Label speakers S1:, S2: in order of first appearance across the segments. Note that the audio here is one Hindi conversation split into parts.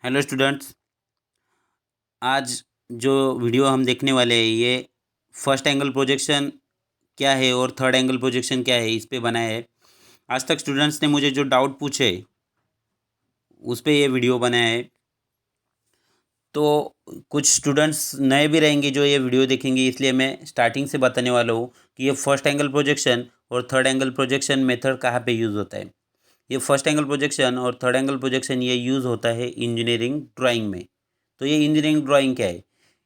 S1: Hello students. आज जो वीडियो हम देखने वाले हैं ये फर्स्ट एंगल प्रोजेक्शन क्या है और थर्ड एंगल प्रोजेक्शन क्या है इस पे बनाया है। आज तक स्टूडेंट्स ने मुझे जो डाउट पूछे उस पे ये वीडियो बनाया है। तो कुछ स्टूडेंट्स नए भी रहेंगे जो ये वीडियो देखेंगे, इसलिए मैं स्टार्टिंग से बताने वाला हूँ कि ये फर्स्ट एंगल प्रोजेक्शन और थर्ड एंगल प्रोजेक्शन मेथड कहाँ पे यूज़ होता है। ये फर्स्ट एंगल प्रोजेक्शन और थर्ड एंगल प्रोजेक्शन ये यूज़ होता है इंजीनियरिंग ड्राइंग में। तो ये इंजीनियरिंग ड्राइंग क्या है?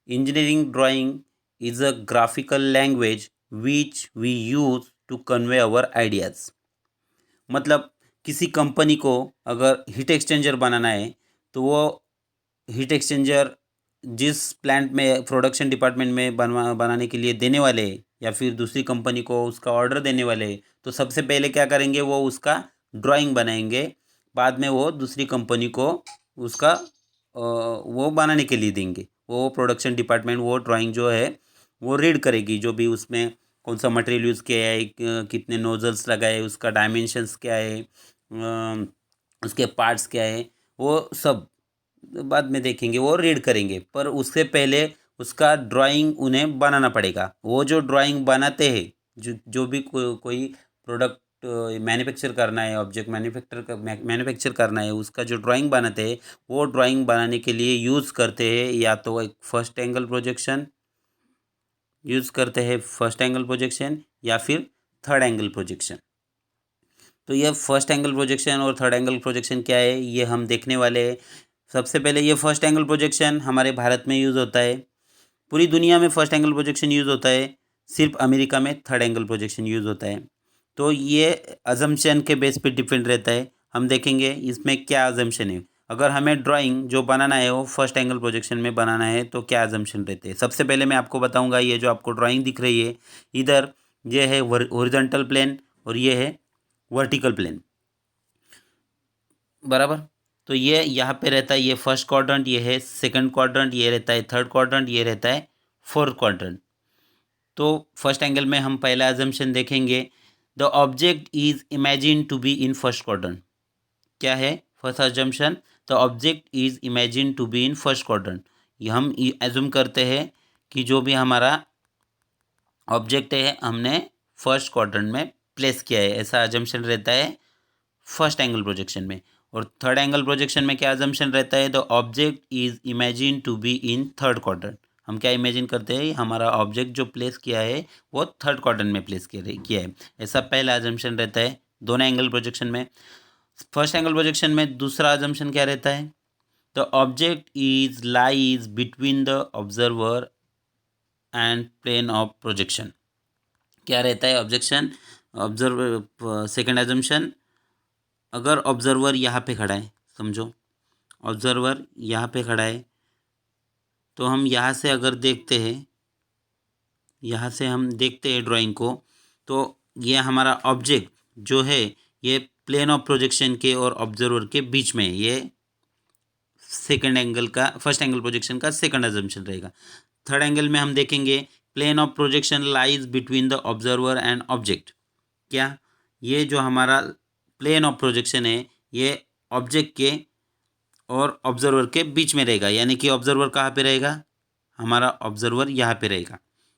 S1: Engineering drawing is a graphical language which we use to convey our ideas. मतलब किसी कंपनी को अगर हीट एक्सचेंजर बनाना है तो वो हीट एक्सचेंजर जिस प्लांट में प्रोडक्शन डिपार्टमेंट में बनाने के लिए देने वाले हैं या फिर दूसरी कंपनी को उसका ऑर्डर देने वाले हैं, तो सबसे पहले क्या करेंगे, वो उसका ड्राइंग बनाएंगे। बाद में वो दूसरी कंपनी को उसका वो बनाने के लिए देंगे। वो प्रोडक्शन डिपार्टमेंट वो ड्राइंग जो है वो रीड करेगी, जो भी उसमें कौन सा मटेरियल यूज़ किया है, कितने नोजल्स लगाए, उसका डायमेंशंस क्या है, उसके पार्ट्स क्या है, वो सब बाद में देखेंगे, वो रीड करेंगे। पर उससे पहले उसका ड्राइंग उन्हें बनाना पड़ेगा। वो जो ड्राइंग बनाते हैं, जो भी कोई प्रोडक्ट मैन्युफैक्चर करना है, ऑब्जेक्ट मैन्युफैक्चर करना है, उसका जो ड्राइंग बनाते हैं वो ड्राइंग बनाने के लिए यूज़ करते हैं या तो एक फर्स्ट एंगल प्रोजेक्शन या फिर थर्ड एंगल प्रोजेक्शन। तो ये फर्स्ट एंगल प्रोजेक्शन और थर्ड एंगल प्रोजेक्शन क्या है ये हम देखने वाले हैं। सबसे पहले ये फर्स्ट एंगल प्रोजेक्शन हमारे भारत में यूज़ होता है। पूरी दुनिया में फर्स्ट एंगल प्रोजेक्शन यूज़ होता है, सिर्फ अमेरिका में थर्ड एंगल प्रोजेक्शन यूज़ होता है। तो ये अजम्पशन के बेस पे डिपेंड रहता है। हम देखेंगे इसमें क्या अजम्पशन है। अगर हमें ड्राइंग जो बनाना है वो फर्स्ट एंगल प्रोजेक्शन में बनाना है तो क्या अजम्पशन रहते हैं। सबसे पहले मैं आपको बताऊंगा, ये जो आपको ड्राइंग दिख रही है इधर, ये है हॉरिजॉन्टल प्लेन और ये है वर्टिकल प्लेन, बराबर। तो ये यहाँ पे रहता है, ये फर्स्ट क्वाड्रेंट, ये है सेकंड क्वाड्रेंट, ये रहता है थर्ड क्वाड्रेंट, ये रहता है फोर्थ क्वाड्रेंट। तो फर्स्ट एंगल में हम पहला अजम्पशन देखेंगे, the object is imagine to be in first quadrant. क्या है first assumption? The object is imagine to be in first quadrant. ये हम एज्यूम करते हैं कि जो भी हमारा ऑब्जेक्ट है हमने फर्स्ट क्वाड्रेंट में प्लेस किया है, ऐसा अजम्पशन रहता है फर्स्ट एंगल प्रोजेक्शन में। और थर्ड एंगल प्रोजेक्शन में क्या अजम्पशन रहता है? The object is imagine to be in third quadrant. हम क्या इमेजिन करते हैं, हमारा ऑब्जेक्ट जो प्लेस किया है वो थर्ड क्वाड्रेंट में प्लेस किया है, ऐसा पहला अजम्पशन रहता है दोनों एंगल प्रोजेक्शन में। फर्स्ट एंगल प्रोजेक्शन में दूसरा अजम्पशन क्या रहता है? The object is lies between the observer and plane of projection. क्या रहता है ऑब्जेक्शन? ऑब्जर्व सेकेंड अजम्पशन, अगर ऑब्जर्वर यहाँ पे खड़ा है, समझो ऑब्जर्वर यहाँ पे खड़ा है, तो हम यहाँ से अगर देखते हैं, यहाँ से हम देखते हैं ड्राइंग को, तो ये हमारा ऑब्जेक्ट जो है ये प्लेन ऑफ प्रोजेक्शन के और ऑब्जर्वर के बीच में है। ये सेकंड एंगल का, फर्स्ट एंगल प्रोजेक्शन का सेकंड अजम्पशन रहेगा। थर्ड एंगल में हम देखेंगे plane of projection lies between the observer and object. क्या ये जो हमारा प्लेन ऑफ प्रोजेक्शन है ये ऑब्जेक्ट के और ऑब्जर्वर के बीच में रहेगा, यानी कि ऑब्जर्वर कहाँ पे रहेगा? हमारा ऑब्जर्वर यहाँ पे रहेगा।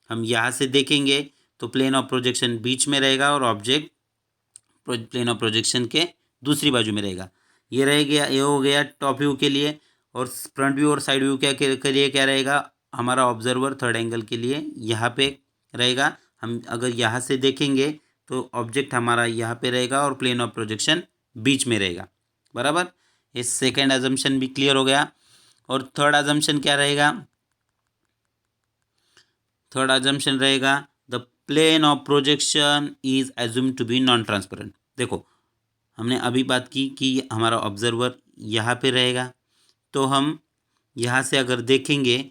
S1: हम यहाँ से देखेंगे तो प्लेन ऑफ प्रोजेक्शन बीच में रहेगा और ऑब्जेक्ट प्लेन ऑफ प्रोजेक्शन के दूसरी बाजू में रहेगा। ये रह गया, ये हो गया टॉप व्यू के लिए। और फ्रंट व्यू और साइड व्यू क्या के लिए क्या रहेगा? हमारा ऑब्जर्वर थर्ड एंगल के लिए यहाँ पे रहेगा। हम अगर यहाँ से देखेंगे तो ऑब्जेक्ट हमारा यहाँ पे रहेगा और प्लेन ऑफ प्रोजेक्शन बीच में रहेगा, बराबर। ये सेकेंड अजम्पशन भी क्लियर हो गया। और थर्ड अजम्पशन क्या रहेगा? थर्ड अजम्पशन रहेगा the plane of projection is assume to be non transparent. देखो हमने अभी बात की कि हमारा ऑब्जर्वर यहाँ पे रहेगा, तो हम यहाँ से अगर देखेंगे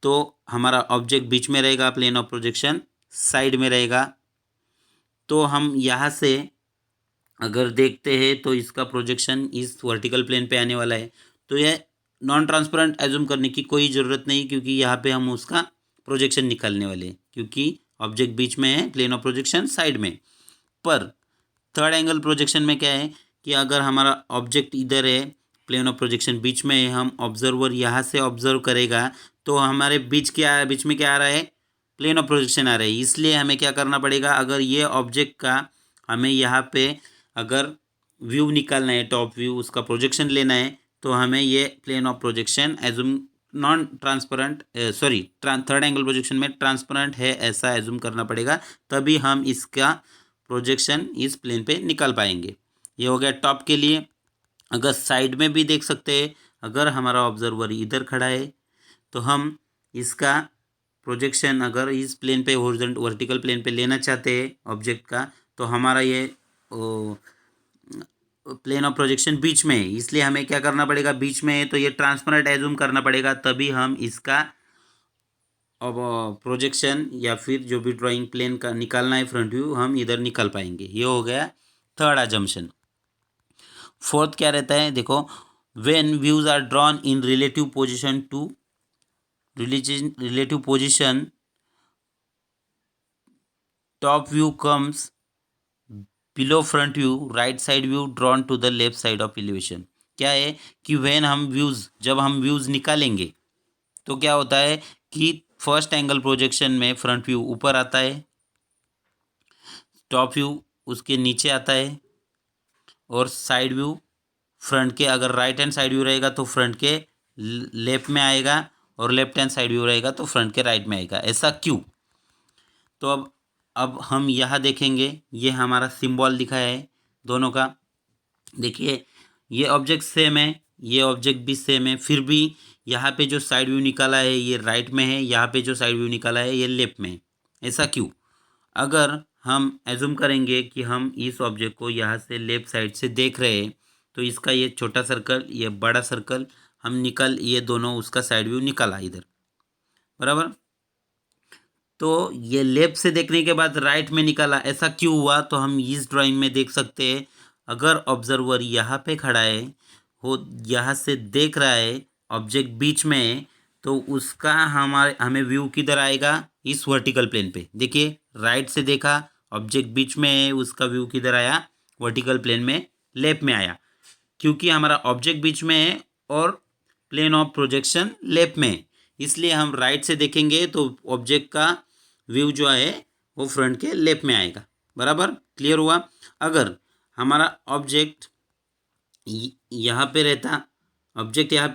S1: तो हमारा ऑब्जेक्ट बीच में रहेगा, प्लेन ऑफ प्रोजेक्शन साइड में रहेगा। तो हम यहाँ से अगर देखते हैं तो इसका प्रोजेक्शन इस वर्टिकल प्लेन पे आने वाला है। तो यह नॉन ट्रांसपेरेंट एज्यूम करने की कोई ज़रूरत नहीं, क्योंकि यहाँ पे हम उसका प्रोजेक्शन निकालने वाले हैं, क्योंकि ऑब्जेक्ट बीच में है, प्लेन ऑफ प्रोजेक्शन साइड में। पर थर्ड एंगल प्रोजेक्शन में क्या है कि अगर हमारा ऑब्जेक्ट इधर है प्लेन ऑफ प्रोजेक्शन बीच में है, हम ऑब्जर्वर यहाँ से ऑब्जर्व करेगा तो हमारे बीच में क्या आ रहा है, प्लेन ऑफ प्रोजेक्शन आ रहा है। इसलिए हमें क्या करना पड़ेगा, अगर ये ऑब्जेक्ट का हमें यहाँ पे अगर व्यू निकालना है, टॉप व्यू, उसका प्रोजेक्शन लेना है, तो हमें ये plane of projection assume non transparent third angle projection में ट्रांसपेरेंट है ऐसा एज्यूम करना पड़ेगा, तभी हम इसका प्रोजेक्शन इस प्लेन पे निकाल पाएंगे। ये हो गया टॉप के लिए। अगर साइड में भी देख सकते हैं, अगर हमारा ऑब्जर्वर इधर खड़ा है तो हम इसका प्रोजेक्शन अगर इस प्लेन पे वर्टिकल प्लेन पे लेना चाहते हैं ऑब्जेक्ट का, तो हमारा ये प्लेन ऑफ प्रोजेक्शन बीच में है, इसलिए हमें क्या करना पड़ेगा, बीच में है तो ये ट्रांसपेरेंट एज्यूम करना पड़ेगा, तभी हम इसका अब प्रोजेक्शन या फिर जो भी ड्राइंग प्लेन का निकालना है फ्रंट व्यू, हम इधर निकाल पाएंगे। ये हो गया थर्ड अजम्पशन। फोर्थ क्या रहता है, देखो, when views are drawn in relative position top view comes below front view, right side view drawn to the left side of elevation. क्या है कि जब हम व्यूज निकालेंगे तो क्या होता है कि फर्स्ट एंगल प्रोजेक्शन में फ्रंट व्यू ऊपर आता है, टॉप व्यू उसके नीचे आता है, और साइड व्यू फ्रंट के, अगर राइट हैंड साइड व्यू रहेगा तो फ्रंट के लेफ्ट में आएगा, और लेफ्ट हैंड साइड व्यू रहेगा तो फ्रंट के राइट में आएगा। ऐसा क्यों? तो अब हम यहाँ देखेंगे, ये हमारा सिंबल दिखा है दोनों का। देखिए ये ऑब्जेक्ट सेम है, ये ऑब्जेक्ट भी सेम है, फिर भी यहाँ पे जो साइड व्यू निकाला है ये राइट में है, यहाँ पे जो साइड व्यू निकाला है ये लेफ्ट में है। ऐसा क्यों? अगर हम एज्यूम करेंगे कि हम इस ऑब्जेक्ट को यहाँ से लेफ्ट साइड से देख रहे हैं, तो इसका ये छोटा सर्कल, ये बड़ा सर्कल, ये दोनों उसका साइड व्यू निकाला इधर, बराबर। तो ये लेफ्ट से देखने के बाद राइट में निकाला, ऐसा क्यों हुआ? तो हम इस ड्राइंग में देख सकते हैं, अगर ऑब्जर्वर यहाँ पे खड़ा है, वो यहाँ से देख रहा है, ऑब्जेक्ट बीच में है, तो उसका हमें व्यू किधर आएगा, इस वर्टिकल प्लेन पे। देखिए राइट से देखा, ऑब्जेक्ट बीच में है, उसका व्यू किधर आया, वर्टिकल प्लेन में लेफ्ट में आया, क्योंकि हमारा ऑब्जेक्ट बीच में है और प्लेन ऑफ प्रोजेक्शन लेफ्ट में है। इसलिए हम राइट से देखेंगे तो ऑब्जेक्ट का व्यू जो है वो फ्रंट के लेफ्ट में आएगा, बराबर। क्लियर हुआ? अगर हमारा ऑब्जेक्ट यहाँ पे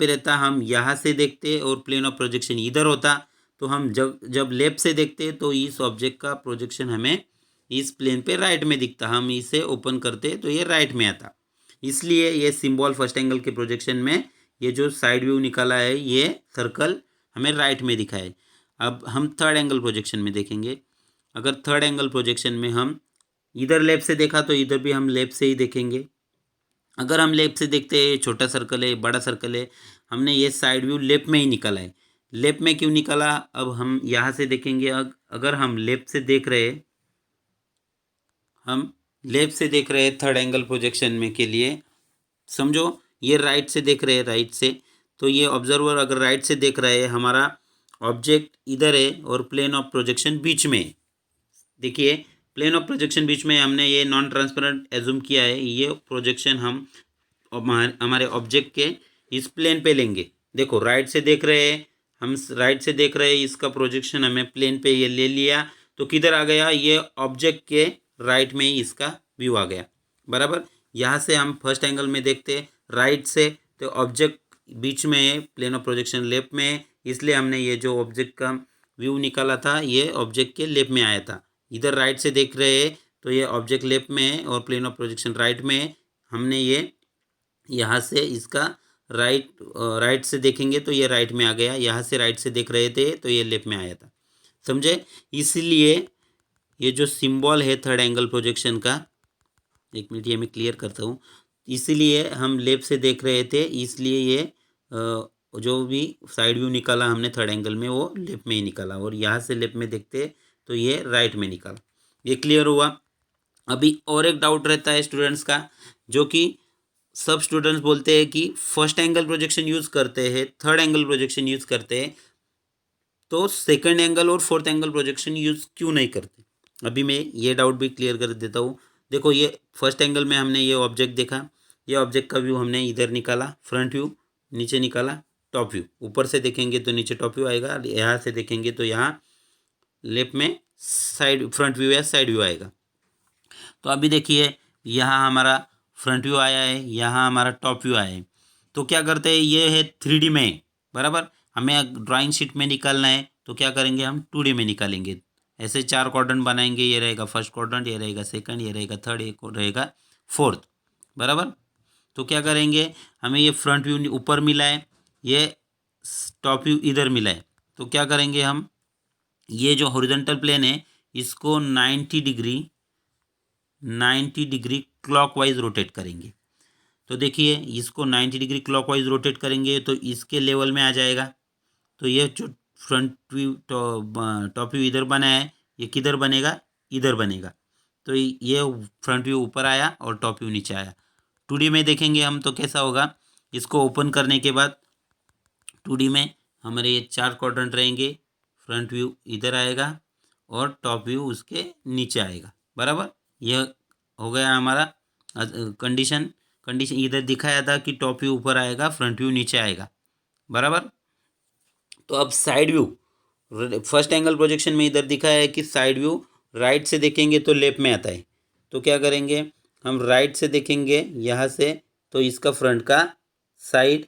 S1: रहता, हम यहाँ से देखते और प्लेन ऑफ प्रोजेक्शन इधर होता, तो हम जब लेफ्ट से देखते तो इस ऑब्जेक्ट का प्रोजेक्शन हमें इस प्लेन पे राइट में दिखता, हम इसे ओपन करते तो ये राइट में आता। इसलिए ये सिंबल फर्स्ट एंगल के प्रोजेक्शन में ये जो साइड व्यू निकाला है, ये सर्कल हमें राइट में दिखा है। अब हम थर्ड एंगल प्रोजेक्शन में देखेंगे। अगर थर्ड एंगल प्रोजेक्शन में हम इधर लेफ्ट से देखा तो इधर भी हम लेफ्ट से ही देखेंगे। अगर हम लेफ्ट से देखते हैं, छोटा सर्कल है, बड़ा सर्कल है, हमने ये साइड व्यू लेफ्ट में ही निकाला है। लेफ्ट में क्यों निकाला? अब हम यहाँ से देखेंगे, अगर हम लेफ्ट से देख रहे हैं थर्ड एंगल प्रोजेक्शन में के लिए, समझो ये राइट से देख रहे हैं, राइट से, तो ये ऑब्जर्वर अगर राइट से देख रहे हैं, हमारा ऑब्जेक्ट इधर है और प्लेन ऑफ प्रोजेक्शन बीच में है। देखिए प्लेन ऑफ प्रोजेक्शन बीच में, हमने ये नॉन ट्रांसपेरेंट एज्यूम किया है, ये प्रोजेक्शन हम हमारे ऑब्जेक्ट के इस प्लेन पे लेंगे। देखो राइट से देख रहे हैं, इसका प्रोजेक्शन हमें प्लेन पे ये ले लिया, तो किधर आ गया, ये ऑब्जेक्ट के राइट में ही इसका व्यू आ गया, बराबर। यहाँ से हम फर्स्ट एंगल में देखते हैं राइट से, तो ऑब्जेक्ट बीच में है, प्लेन ऑफ प्रोजेक्शन लेफ्ट में है, इसलिए हमने ये जो ऑब्जेक्ट का व्यू निकाला था ये ऑब्जेक्ट के लेफ्ट में आया था। इधर राइट से देख रहे हैं तो ये ऑब्जेक्ट लेफ्ट में है और प्लेन ऑफ प्रोजेक्शन राइट में है, हमने ये यहाँ से इसका राइट से देखेंगे तो ये राइट में आ गया, यहाँ से राइट से देख रहे थे तो ये लेफ्ट में आया था, समझे। इसलिए ये जो सिंबल है थर्ड एंगल प्रोजेक्शन का, एक मिनट ये मैं क्लियर करता हूँ, इसलिए हम लेफ्ट से देख रहे थे, इसलिए ये जो भी साइड व्यू निकाला हमने थर्ड एंगल में वो लेफ्ट में ही निकाला, और यहाँ से लेफ्ट में देखते तो ये राइट में निकाला। ये क्लियर हुआ? अभी और एक डाउट रहता है स्टूडेंट्स का, जो कि सब स्टूडेंट्स बोलते हैं कि फर्स्ट एंगल प्रोजेक्शन यूज़ करते हैं, थर्ड एंगल प्रोजेक्शन यूज़ करते हैं, तो सेकंड एंगल और फोर्थ एंगल प्रोजेक्शन यूज़ क्यों नहीं करते? अभी मैं ये डाउट भी क्लियर कर देता हूँ। देखो ये फर्स्ट एंगल में हमने ये ऑब्जेक्ट देखा, ये ऑब्जेक्ट का व्यू हमने इधर निकाला फ्रंट व्यू, नीचे निकाला टॉप व्यू। ऊपर से देखेंगे तो नीचे टॉप व्यू आएगा, यहाँ से देखेंगे तो यहाँ लेफ्ट में साइड फ्रंट व्यू या साइड व्यू आएगा। तो अभी देखिए यहाँ हमारा फ्रंट व्यू आया है, यहाँ हमारा टॉप व्यू आया है। तो क्या करते हैं, ये है 3D में, बराबर। हमें ड्राइंग शीट में निकालना है तो क्या करेंगे, हम 2D में निकालेंगे। ऐसे 4 क्वाड्रेंट बनाएंगे, ये रहेगा फर्स्ट क्वाड्रेंट, ये रहेगा सेकंड, ये रहेगा थर्ड, ये रहेगा फोर्थ, बराबर। तो क्या करेंगे, हमें ये फ्रंट व्यू ऊपर मिला है, ये टॉप व्यू इधर मिला है। तो क्या करेंगे हम, ये जो हॉरिजॉन्टल प्लेन है इसको 90 डिग्री क्लॉकवाइज रोटेट करेंगे। तो देखिए इसको 90 डिग्री क्लॉकवाइज रोटेट करेंगे तो इसके लेवल में आ जाएगा। तो ये जो फ्रंट व्यू टॉप व्यू इधर बना है, ये किधर बनेगा, इधर बनेगा। तो ये फ्रंट व्यू ऊपर आया और टॉप व्यू नीचे आया। 2D में देखेंगे हम तो कैसा होगा, इसको ओपन करने के बाद 2D में हमारे ये 4 क्वाड्रेंट रहेंगे, फ्रंट व्यू इधर आएगा और टॉप व्यू उसके नीचे आएगा, बराबर। यह हो गया हमारा कंडीशन इधर दिखाया था कि टॉप व्यू ऊपर आएगा, फ्रंट व्यू नीचे आएगा, बराबर। तो अब side view, first angle projection में इधर दिखाया है कि साइड व्यू राइट से देखेंगे तो लेफ्ट में आता है। तो क्या करेंगे, हम राइट से देखेंगे यहाँ से तो इसका फ्रंट का साइड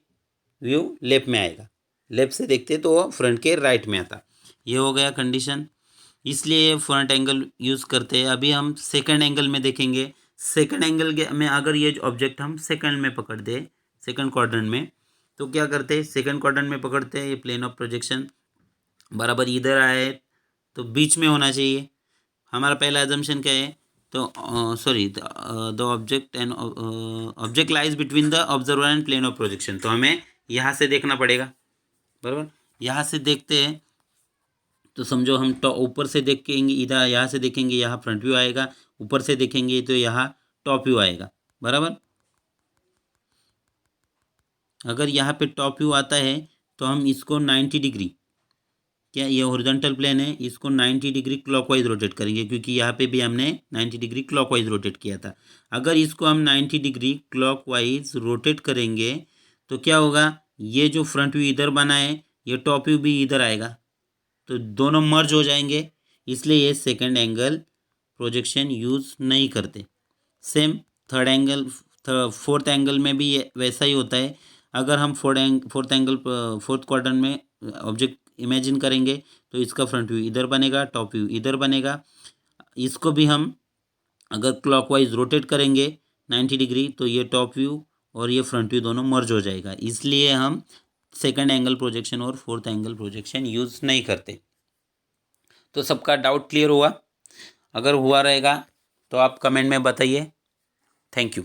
S1: व्यू लेफ्ट में आएगा, लेफ्ट से देखते तो वो फ्रंट के राइट में आता। ये हो गया कंडीशन, इसलिए फ्रंट एंगल यूज़ करते हैं। अभी हम सेकंड एंगल में देखेंगे। सेकंड एंगल में अगर ये ऑब्जेक्ट हम सेकंड में पकड़ दे, सेकंड क्वाड्रेंट में, तो क्या करते हैं, सेकंड क्वाड्रेंट में पकड़ते हैं, ये प्लेन ऑफ प्रोजेक्शन बराबर इधर आए तो बीच में होना चाहिए। हमारा पहला एजम्पशन क्या है, तो sorry the object and object lies between the observer and plane of projection. तो हमें यहाँ से देखना पड़ेगा, बराबर। यहाँ से देखते हैं तो समझो हम ऊपर से देखेंगे, इधर यहाँ से देखेंगे यहाँ फ्रंट व्यू आएगा, ऊपर से देखेंगे तो यहाँ टॉप व्यू आएगा, बराबर। अगर यहाँ पे टॉप व्यू आता है तो हम इसको 90 डिग्री, क्या ये हॉरिजॉन्टल प्लेन है, इसको 90 डिग्री क्लॉकवाइज रोटेट करेंगे, क्योंकि यहाँ पे भी हमने 90 डिग्री क्लॉकवाइज रोटेट किया था। अगर इसको हम 90 डिग्री क्लॉकवाइज रोटेट करेंगे तो क्या होगा, ये जो फ्रंट व्यू इधर बना है ये टॉप व्यू भी इधर आएगा, तो दोनों मर्ज हो जाएंगे। इसलिए ये सेकंड एंगल प्रोजेक्शन यूज़ नहीं करते। Same third angle, fourth angle में भी ये वैसा ही होता है। अगर हम फोर्थ क्वाड्रेंट में ऑब्जेक्ट इमेजिन करेंगे तो इसका फ्रंट व्यू इधर बनेगा, टॉप व्यू इधर बनेगा। इसको भी हम अगर क्लॉकवाइज रोटेट करेंगे 90 डिग्री तो ये टॉप व्यू और ये फ्रंट व्यू दोनों मर्ज हो जाएगा। इसलिए हम सेकंड एंगल प्रोजेक्शन और फोर्थ एंगल प्रोजेक्शन यूज़ नहीं करते। तो सबका डाउट क्लियर हुआ? अगर हुआ रहेगा तो आप कमेंट में बताइए। Thank you.